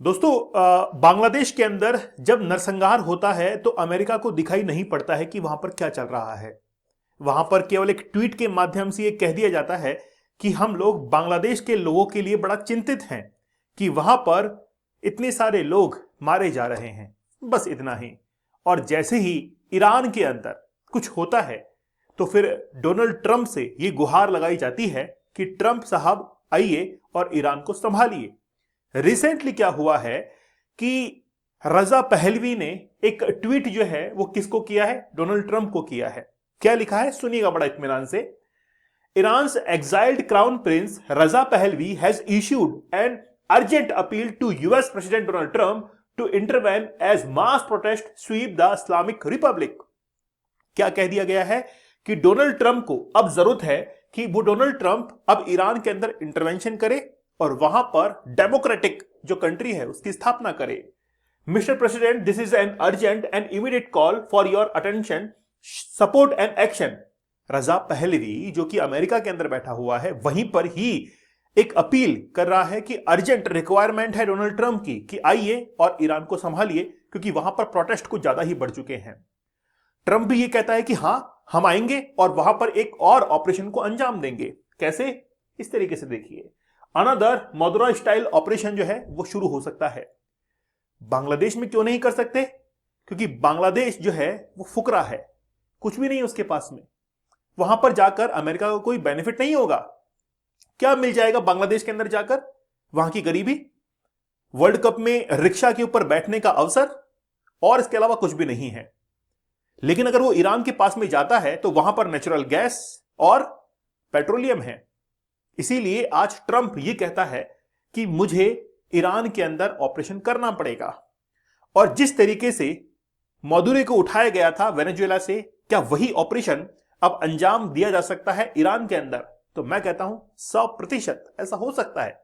दोस्तों, बांग्लादेश के अंदर जब नरसंहार होता है तो अमेरिका को दिखाई नहीं पड़ता है कि वहां पर क्या चल रहा है। वहां पर केवल एक ट्वीट के माध्यम से यह कह दिया जाता है कि हम लोग बांग्लादेश के लोगों के लिए बड़ा चिंतित हैं कि वहां पर इतने सारे लोग मारे जा रहे हैं, बस इतना ही। और जैसे ही ईरान के अंदर कुछ होता है तो फिर डोनाल्ड ट्रंप से यह गुहार लगाई जाती है कि ट्रंप साहब आइए और ईरान को संभालिए। रिसेंटली क्या हुआ है कि रजा पहलवी ने एक ट्वीट जो है वो किसको किया है? डोनाल्ड ट्रंप को किया है। क्या लिखा है सुनिएगा बड़ा इत्मीनान से। Iran's exiled crown prince Reza Pahlavi has issued an urgent appeal to US president Donald Trump to intervene as mass protest sweep the Islamic republic. क्या कह दिया गया है कि डोनाल्ड ट्रंप को अब जरूरत है कि वो डोनाल्ड ट्रंप अब ईरान के अंदर इंटरवेंशन करे और वहां पर डेमोक्रेटिक जो कंट्री है उसकी स्थापना करे। Mister president, this is an urgent and immediate call for your attention, support and action. Reza Pahlavi जो कि अमेरिका के अंदर बैठा हुआ है वहीं पर ही एक अपील कर रहा है कि अर्जेंट रिक्वायरमेंट है डोनाल्ड ट्रंप की कि आइए और ईरान को संभालिए, क्योंकि वहां पर प्रोटेस्ट कुछ ज्यादा ही बढ़ चुके हैं। ट्रंप भी ये कहता है कि हां हम आएंगे और वहां पर एक और ऑपरेशन को अंजाम देंगे। कैसे? इस तरीके से देखिए, अनदर मदुरा स्टाइल ऑपरेशन जो है वो शुरू हो सकता है। बांग्लादेश में क्यों नहीं कर सकते? क्योंकि बांग्लादेश जो है वो फुकरा है, कुछ भी नहीं उसके पास में। वहां पर जाकर अमेरिका को कोई बेनिफिट नहीं होगा। क्या मिल जाएगा बांग्लादेश के अंदर जाकर? वहां की गरीबी, वर्ल्ड कप में रिक्शा के ऊपर बैठने का अवसर, और इसके अलावा कुछ भी नहीं है। लेकिन अगर वो ईरान के पास में जाता है तो वहां पर नेचुरल गैस और पेट्रोलियम है। इसीलिए आज ट्रंप ये कहता है कि मुझे ईरान के अंदर ऑपरेशन करना पड़ेगा। और जिस तरीके से मदुरै को उठाया गया था वेनेजुएला से, क्या वही ऑपरेशन अब अंजाम दिया जा सकता है ईरान के अंदर? तो मैं कहता हूं 100% ऐसा हो सकता है,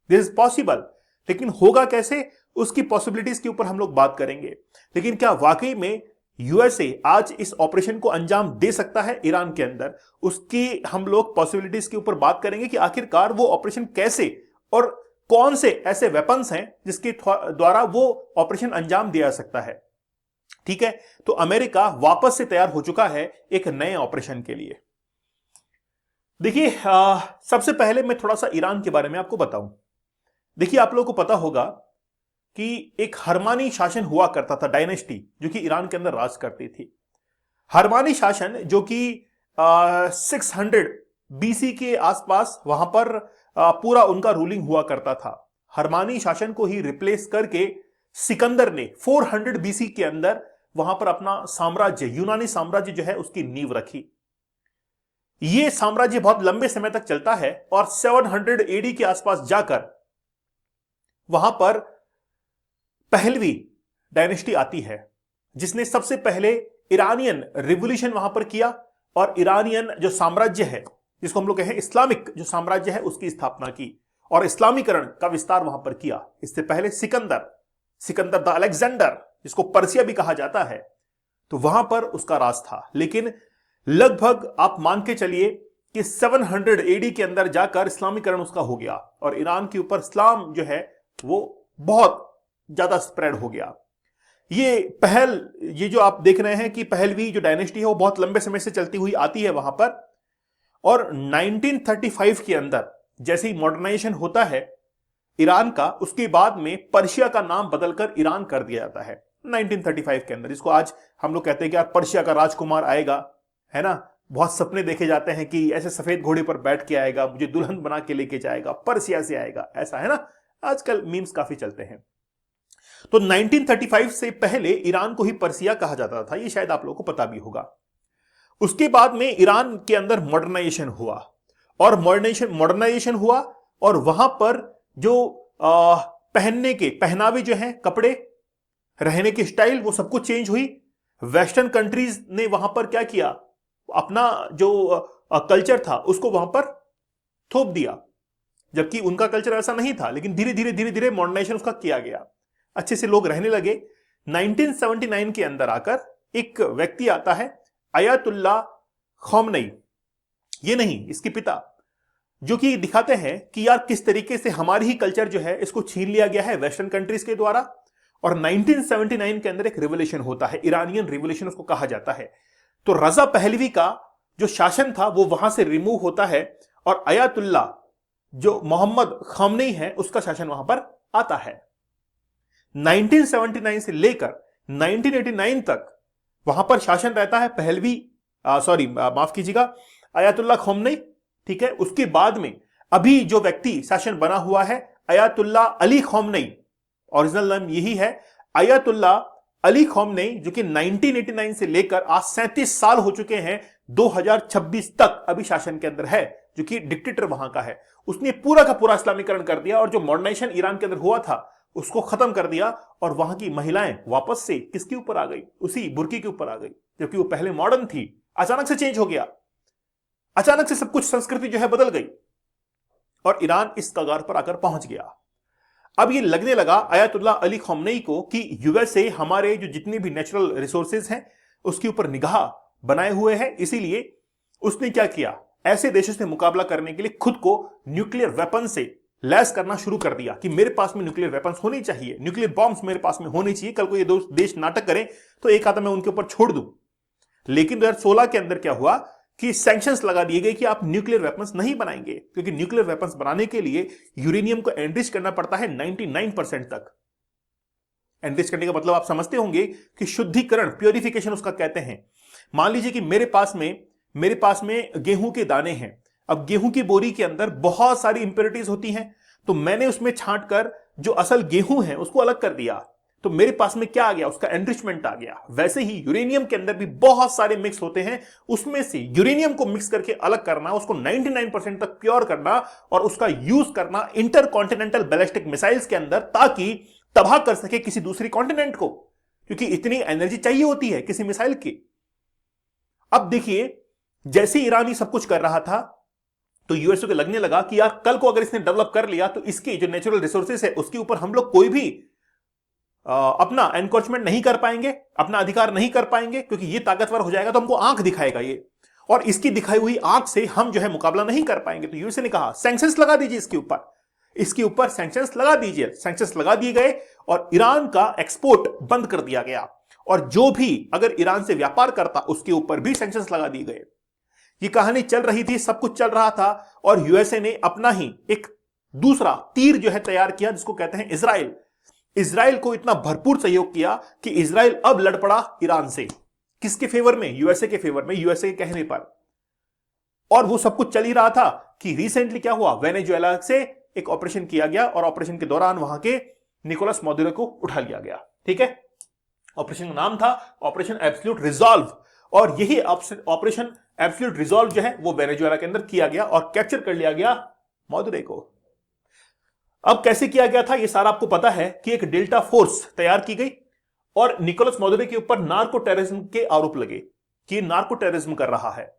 दिस इज पॉसिबल। लेकिन होगा कैसे, उसकी पॉसिबिलिटीज के ऊपर हम लोग बात करेंगे। लेकिन क्या वाकई में यूएसए आज इस ऑपरेशन को अंजाम दे सकता है ईरान के अंदर? उसकी हम लोग पॉसिबिलिटीज के ऊपर बात करेंगे कि आखिरकार वो ऑपरेशन कैसे और कौन से ऐसे वेपन्स हैं जिसके द्वारा वो ऑपरेशन अंजाम दिया जा सकता है। ठीक है, तो अमेरिका वापस से तैयार हो चुका है एक नए ऑपरेशन के लिए। देखिए, सबसे पहले मैं थोड़ा सा ईरान के बारे में आपको बताऊं। देखिए, आप लोगों को पता होगा कि एक हरमानी शासन हुआ करता था, डायनेस्टी, जो कि ईरान के अंदर राज करती थी। हरमानी शासन जो कि 600 बीसी के आसपास वहां पर पूरा उनका रूलिंग हुआ करता था। हरमानी शासन को ही रिप्लेस करके सिकंदर ने 400 बीसी के अंदर वहां पर अपना साम्राज्य, यूनानी साम्राज्य जो है उसकी नींव रखी। यह साम्राज्य बहुत लंबे समय तक चलता है और 700 एडी के आसपास जाकर वहां पर पहलवी डायनेस्टी आती है, जिसने सबसे पहले ईरानियन रिवॉल्यूशन वहां पर किया और ईरानियन जो साम्राज्य है, जिसको हम लोग कहें इस्लामिक जो साम्राज्य है, उसकी स्थापना की और इस्लामीकरण का विस्तार वहां पर किया। इससे पहले सिकंदर द अलेक्जेंडर, जिसको पर्सिया भी कहा जाता है, तो वहां पर उसका राज था। लेकिन लगभग आप मान के चलिए कि 700 एडी के अंदर जाकर इस्लामीकरण उसका हो गया और ईरान के ऊपर इस्लाम जो है वो बहुत ज्यादा स्प्रेड हो गया। ये जो आप देख रहे हैं कि पहलवी जो डायनेस्टी है वो बहुत लंबे समय से चलती हुई आती है वहां पर। और 1935 के अंदर जैसे ही मॉडर्नाइजेशन होता है ईरान का, उसके बाद में पर्शिया का नाम बदलकर ईरान कर दिया जाता है 1935 के अंदर, जिसको आज हम लोग कहते हैं कि यार पर्शिया का राजकुमार आएगा, है ना। बहुत सपने देखे जाते हैं कि ऐसे सफेद घोड़े पर बैठ के आएगा, मुझे दुल्हन बना के लेके जाएगा, पर्शिया से आएगा, ऐसा, है ना। आजकल मीम्स काफी चलते हैं। तो 1935 से पहले ईरान को ही पर्सिया कहा जाता था, ये शायद आप लोगों को पता भी होगा। उसके बाद में ईरान के अंदर मॉडर्नाइजेशन हुआ और मॉडर्नाइजेशन हुआ और वहां पर जो पहनने के पहनावे जो हैं, कपड़े, रहने की स्टाइल, वो सब कुछ चेंज हुई। वेस्टर्न कंट्रीज ने वहां पर क्या किया, अपना जो कल्चर था उसको वहां पर थोप दिया, जबकि उनका कल्चर ऐसा नहीं था। लेकिन धीरे धीरे मॉडर्नाइजेशन उसका किया गया, अच्छे से लोग रहने लगे। 1979 के अंदर आकर एक व्यक्ति आता है, अयातुल्ला खौमनई, ये नहीं, इसके पिता जो कि दिखाते हैं कि यार किस तरीके से हमारी ही कल्चर जो है इसको छीन लिया गया है वेस्टर्न कंट्रीज के द्वारा। और 1979 के अंदर एक रिवोल्यूशन होता है, इरानियन रिवोल्यूशन उसको कहा जाता है। तो रजा पहलवी का जो शासन था वो वहां से रिमूव होता है और अयातुल्ला जो मोहम्मद खामनेई है उसका शासन वहां पर आता है। 1979 से लेकर 1989 तक वहां पर शासन रहता है पहलवी, माफ कीजिएगा, अयातुल्ला खामनेई। ठीक है, उसके बाद में अभी जो व्यक्ति शासन बना हुआ है अयातुल्ला अली खामनेई, ओरिजिनल नाम यही है अयातुल्ला अली खामनेई, जो कि 1989 से लेकर आज 37 साल हो चुके हैं, 2026 तक अभी शासन के अंदर है, जो कि डिक्टेटर वहां का है। उसने पूरा का पूरा इस्लामीकरण कर दिया और जो मॉडर्नाइजेशन ईरान के अंदर हुआ था उसको खत्म कर दिया और वहां की महिलाएं वापस से किसके ऊपर आ गई, उसी बुर्की के ऊपर आ गई, जबकि वो पहले मॉडर्न थी। अचानक से चेंज हो गया, अचानक से सब कुछ संस्कृति जो है बदल गई और ईरान इस कगार पर आकर पहुंच गया। अब ये लगने लगा अयातुल्ला अली खामनेई को कि यूएसए हमारे जो जितने भी नेचुरल रिसोर्सेज हैं उसके ऊपर निगाह बनाए हुए है, इसीलिए उसने क्या किया, ऐसे देशों से मुकाबला करने के लिए खुद को न्यूक्लियर वेपन से लैस करना शुरू कर दिया कि मेरे पास में न्यूक्लियर वेपन्स होनी चाहिए, न्यूक्लियर बॉम्ब्स मेरे पास में होनी चाहिए, कल को ये दो देश नाटक करें तो एक हाथ मैं उनके ऊपर छोड़ दूं। लेकिन 2016 के अंदर क्या हुआ कि सैंक्शंस लगा दिए गए कि आप न्यूक्लियर वेपन्स नहीं बनाएंगे, क्योंकि न्यूक्लियर वेपन्स बनाने के लिए यूरेनियम को एनरिच करना पड़ता है 99% तक। एनरिच करने का मतलब आप समझते होंगे कि शुद्धिकरण, प्योरिफिकेशन उसका कहते हैं। मान लीजिए कि मेरे पास में गेहूं के दाने हैं, अब गेहूं की बोरी के अंदर बहुत सारी इंप्योरिटीज होती हैं, तो मैंने उसमें छांट कर जो असल गेहूं है उसको अलग कर दिया, तो मेरे पास में क्या आ गया, उसका एनरिचमेंट आ गया। वैसे ही यूरेनियम के अंदर भी बहुत सारे मिक्स होते हैं, उसमें से यूरेनियम को मिक्स करके अलग करना, उसको 99% तक प्योर करना और उसका यूज करना इंटरकॉन्टिनेंटल बैलिस्टिक मिसाइल्स के अंदर, ताकि तबाह कर सके किसी दूसरी कॉन्टिनेंट को, क्योंकि इतनी एनर्जी चाहिए होती है किसी मिसाइल की। अब देखिए, जैसे ईरान सब कुछ कर रहा था तो यूएसए को लगने लगा कि यार कल को अगर इसने डेवलप कर लिया तो इसकी जो नेचुरल रिसोर्सेज है उसके ऊपर हम लोग कोई भी अपना एनक्रोचमेंट नहीं कर पाएंगे, अपना अधिकार नहीं कर पाएंगे, क्योंकि ये ताकतवर हो जाएगा तो हमको आंख दिखाएगा ये, और इसकी दिखाई हुई आंख से हम जो है मुकाबला नहीं कर पाएंगे। तो यूएसए ने कहा सैंक्शंस लगा दीजिए, इसके ऊपर सैंक्शंस लगा दीजिए। सैंक्शंस लगा दिए गए और ईरान का एक्सपोर्ट बंद कर दिया गया, और जो भी अगर ईरान से व्यापार करता उसके ऊपर भी सैंक्शंस लगा दिए गए। ये कहानी चल रही थी, सब कुछ चल रहा था, और यूएसए ने अपना ही एक दूसरा तीर जो है तैयार किया, जिसको कहते हैं इजराइल। इजराइल को इतना भरपूर सहयोग किया कि इजराइल अब लड़ पड़ा ईरान से। किसके फेवर में? यूएसए के फेवर में, यूएसए के कहने पर। और वो सब कुछ चल ही रहा था कि रिसेंटली क्या हुआ, वेनेजुएला से एक ऑपरेशन किया गया और ऑपरेशन के दौरान वहां के निकोलस मादुरो को उठा लिया गया। ठीक है, ऑपरेशन का नाम था ऑपरेशन एब्सोल्यूट रिजॉल्व, और यही ऑपरेशन एब्सोल्यूट रिजॉल्व जो है वो वेनेजुएला के अंदर किया गया और कैप्चर कर लिया गया मादुरो को। अब कैसे किया गया था ये सारा आपको पता है कि एक डेल्टा फोर्स तैयार की गई और निकोलस मादुरो के ऊपर नार्को टेररिज्म के आरोप लगे कि नार्को टेररिज्म कर रहा है,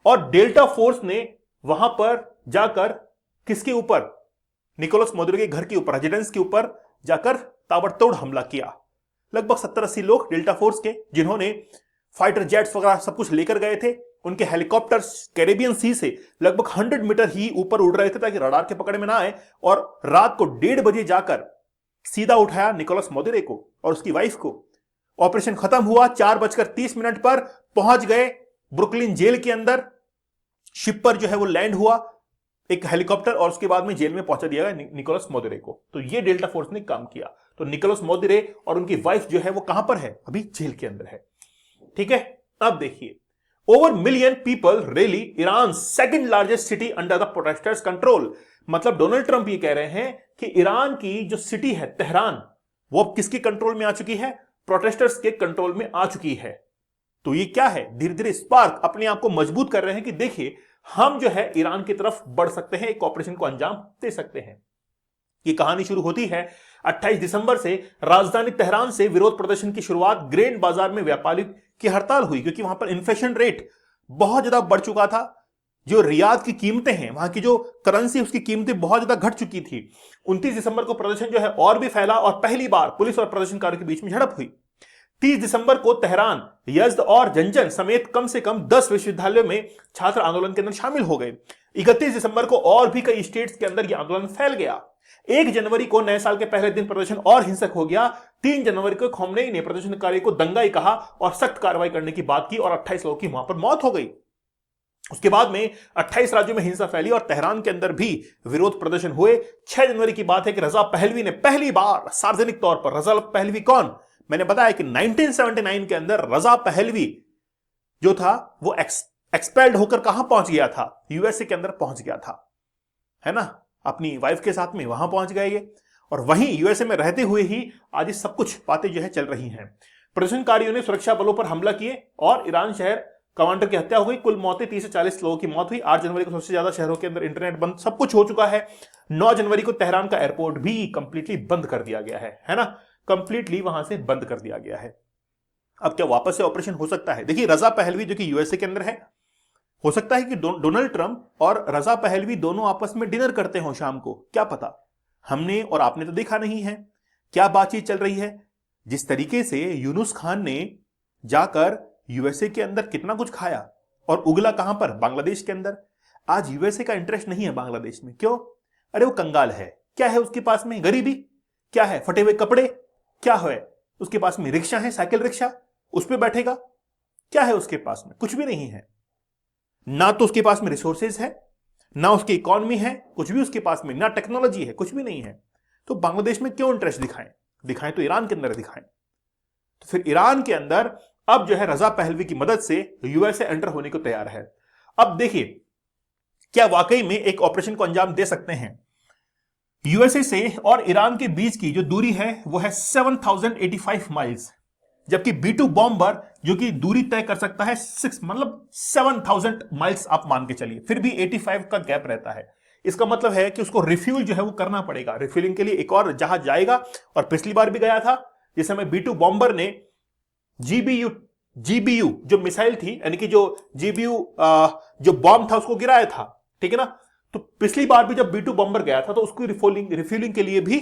और डेल्टा फोर्स ने वहां पर जाकर किसके ऊपर, निकोलस मादुरो के घर के ऊपर, रेजिडेंस के ऊपर जाकर ताबड़तोड़ हमला किया। लगभग 70-80 लोग डेल्टा फोर्स के, जिन्होंने फाइटर जेट्स वगैरह सब कुछ लेकर गए थे, उनके हेलीकॉप्टर्स कैरेबियन सी से लगभग 100 मीटर ही ऊपर उड़ रहे थे ताकि रडार के पकड़ में ना आए, और रात को 1:30 बजे जाकर सीधा उठाया निकोलस मादुरो को और उसकी वाइफ को। ऑपरेशन खत्म हुआ, 4:30 पर पहुंच गए ब्रुकलिन जेल के अंदर। शिप पर जो है वो लैंड हुआ एक हेलीकॉप्टर, और उसके बाद में जेल में पहुंचा दिया गया निकोलस मादुरो को। तो ये डेल्टा फोर्स ने काम किया। तो निकोलस मादुरो और उनकी वाइफ जो है वो कहां पर है? अभी जेल के अंदर है। ठीक है, अब देखिए, over million people rally Iran second largest city under the protesters control. मतलब डोनाल्ड ट्रंप ये कह रहे हैं कि ईरान की जो सिटी है तेहरान, वो अब किसके कंट्रोल में आ चुकी है? प्रोटेस्टर्स के कंट्रोल में आ चुकी है। तो ये क्या है? धीरे धीरे स्पार्क अपने आप को मजबूत कर रहे हैं कि देखिए हम जो है ईरान की तरफ बढ़ सकते हैं, एक ऑपरेशन को अंजाम दे सकते हैं। ये कहानी शुरू होती है 28 दिसंबर से। राजधानी तेहरान से विरोध प्रदर्शन की शुरुआत ग्रेन बाजार में व्यापारी की हड़ताल हुई, क्योंकि वहां पर इन्फ्लेशन रेट बहुत ज्यादा बढ़ चुका था। जो रियाद की कीमतें हैं, वहां की जो करेंसी, उसकी कीमतें बहुत ज्यादा घट चुकी थी। 29 दिसंबर को प्रदर्शन जो है और भी फैला और पहली बार पुलिस और प्रदर्शनकारियों के बीच में झड़प हुई। 30 दिसंबर को तेहरान, यज़्द और जंजन समेत कम से कम 10 विश्वविद्यालयों में छात्र आंदोलन के अंदर शामिल हो गए। 31 दिसंबर को और भी कई स्टेट्स के अंदर यह आंदोलन फैल गया। 1 जनवरी को नए साल के पहले दिन प्रदर्शन और हिंसक हो गया। 3 जनवरी को खोमेनी ने प्रदर्शनकारी को दंगाई कहा और सख्त कार्रवाई करने की बात की और 28 लोगों की वहां पर मौत हो गई। उसके बाद में 28 राज्यों में हिंसा फैली और तेहरान के अंदर भी विरोध प्रदर्शन हुए। 6 जनवरी की बात है कि रजा पहलवी ने पहली बार सार्वजनिक तौर पर, रजा पहलवी कौन, मैंने बताया कि 1979 के अंदर रजा पहलवी जो था वो एक्सपेल्ड होकर कहां पहुंच गया था, यूएसए के अंदर पहुंच गया था, है ना, अपनी वाइफ के साथ में वहां पहुंच गए ये, और वहीं यूएसए में रहते हुए ही आज ये सब कुछ बातें जो है चल रही हैं। प्रदर्शनकारियों ने सुरक्षा बलों पर हमला किए और ईरान शहर कमांडर की हत्या हो गई। कुल मौतें 30 से 40 लोगों की मौत हुई। 8 जनवरी को सबसे ज्यादा शहरों के अंदर इंटरनेट बंद, सब कुछ हो चुका है। 9 जनवरी को तेहरान का एयरपोर्ट भी कंप्लीटली बंद कर दिया गया है ना, कंप्लीटली वहां से बंद कर दिया गया है। अब क्या वापस से ऑपरेशन हो सकता है? देखिए, रजा पहलवी जो कि यूएसए के अंदर है, हो सकता है कि डोनाल्ड ट्रंप और रजा पहलवी दोनों आपस में डिनर करते हो शाम को, क्या पता, हमने और आपने तो देखा नहीं है क्या बातचीत चल रही है। जिस तरीके से यूनुस खान ने जाकर यूएसए के अंदर कितना कुछ खाया और उगला कहां पर, बांग्लादेश के अंदर। आज यूएसए का इंटरेस्ट नहीं है बांग्लादेश में, क्यों? अरे वो कंगाल है, क्या है उसके पास में? गरीबी, क्या है? फटे हुए कपड़े, क्या है उसके पास में? रिक्शा है, साइकिल रिक्शा, उस पर बैठेगा, क्या है उसके पास में? कुछ भी नहीं है। ना तो उसके पास में रिसोर्सेज है, ना उसकी इकोनॉमी है, कुछ भी उसके पास में, ना टेक्नोलॉजी है, कुछ भी नहीं है। तो बांग्लादेश में क्यों इंटरेस्ट दिखाएं तो ईरान के अंदर दिखाएं। तो फिर ईरान के अंदर अब जो है रजा पहलवी की मदद से यूएसए एंटर होने को तैयार है। अब देखिए, क्या वाकई में एक ऑपरेशन को अंजाम दे सकते हैं? यूएसए से और ईरान के बीच की जो दूरी है वो है 7085 माइल्स, जबकि B2 बॉम्बर जो कि दूरी तय कर सकता है 7000 माइल्स आप मान के चलिए, फिर भी 85 का गैप रहता है। इसका मतलब है कि उसको रिफ्यूल जो है वो करना पड़ेगा। रिफ्यूलिंग के लिए एक और जहाज जाएगा, और पिछली बार भी गया था जिस समय B2 बॉम्बर ने जीबीयू जो मिसाइल थी, यानी कि जो जीबीयू जो बॉम्ब था उसको गिराया था, ठीक है ना। तो पिछली बार भी जब B2 बॉम्बर गया था तो उसको रिफ्यूलिंग के लिए भी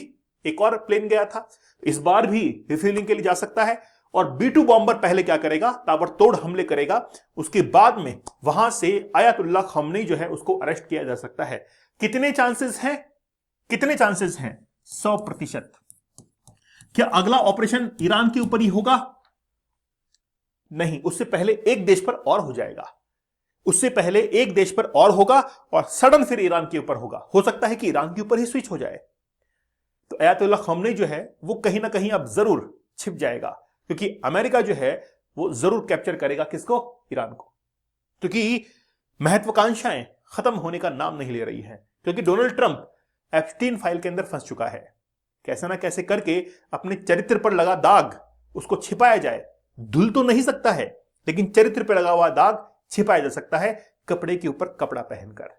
एक और प्लेन गया था। इस बार भी रिफ्यूलिंग के लिए जा सकता है, और B2 बॉम्बर पहले क्या करेगा, ताबड़तोड़ हमले करेगा, उसके बाद में वहां से आयतुल्लाह खमेनी जो है उसको अरेस्ट किया जा सकता है। कितने चांसेस हैं? 100%। क्या अगला ऑपरेशन ईरान के ऊपर ही होगा? नहीं, उससे पहले एक देश पर और हो जाएगा, उससे पहले एक देश पर और होगा, और सडन फिर ईरान के ऊपर होगा। हो सकता है कि ईरान के ऊपर ही स्विच हो जाए। तो आयतुल्लाह खमेनी जो है वो कहीं ना कहीं अब जरूर छिप जाएगा, क्योंकि अमेरिका जो है वो जरूर कैप्चर करेगा किसको? ईरान को। क्योंकि महत्वाकांक्षाएं खत्म होने का नाम नहीं ले रही हैं, क्योंकि डोनाल्ड ट्रंप एप्स्टीन फाइल के अंदर फंस चुका है। कैसे ना कैसे करके अपने चरित्र पर लगा दाग उसको छिपाया जाए। धुल तो नहीं सकता है, लेकिन चरित्र पर लगा हुआ दाग छिपाया जा सकता है कपड़े के ऊपर कपड़ा पहनकर।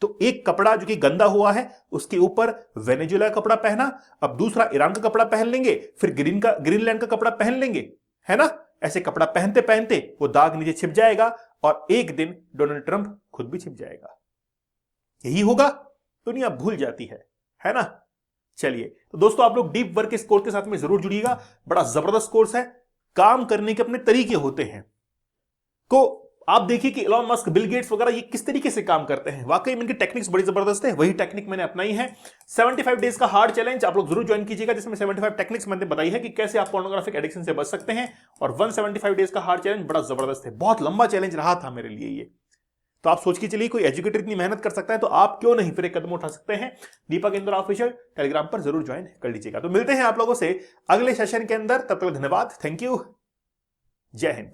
तो एक कपड़ा जो कि गंदा हुआ है उसके ऊपर वेनेजुएला का कपड़ा पहना, अब दूसरा ईरान का कपड़ा पहन लेंगे, फिर ग्रीनलैंड का कपड़ा पहन लेंगे, है ना। ऐसे कपड़ा पहनते पहनते वो दाग नीचे छिप जाएगा, और एक दिन डोनाल्ड ट्रंप खुद भी छिप जाएगा। यही होगा, दुनिया भूल जाती है ना। चलिए, तो दोस्तों आप लोग डीप वर्क के कोर्स के साथ में जरूर जुड़िएगा। बड़ा जबरदस्त कोर्स है, काम करने के अपने तरीके होते हैं। को आप देखिए कि इलॉन मस्क, बिल गेट्स वगैरह ये किस तरीके से काम करते हैं। वाकई में इनकी टेक्निक्स बड़ी जबरदस्त है। वही टेक्निक मैंने अपनाई है। 75 डेज का हार्ड चैलेंज आप लोग जरूर ज्वाइन कीजिएगा, जिसमें 75 टेक्निक्स मैंने बताई है कि कैसे आप पोर्नोग्राफिक एडिक्शन से बच सकते हैं। और 175 डेज का हार्ड चैलेंज बड़ा जबरदस्त है, बहुत लंबा चैलेंज रहा था मेरे लिए ये। तो आप सोच के चलिए, कोई एजुकेटर इतनी मेहनत कर सकता है तो आप क्यों नहीं फिर एक कदम उठा सकते हैं। दीपक इंद्रा ऑफिशियल टेलीग्राम पर जरूर ज्वाइन कर लीजिएगा। तो मिलते हैं आप लोगों से अगले सेशन के अंदर, तब तक धन्यवाद, थैंक यू, जय हिंद।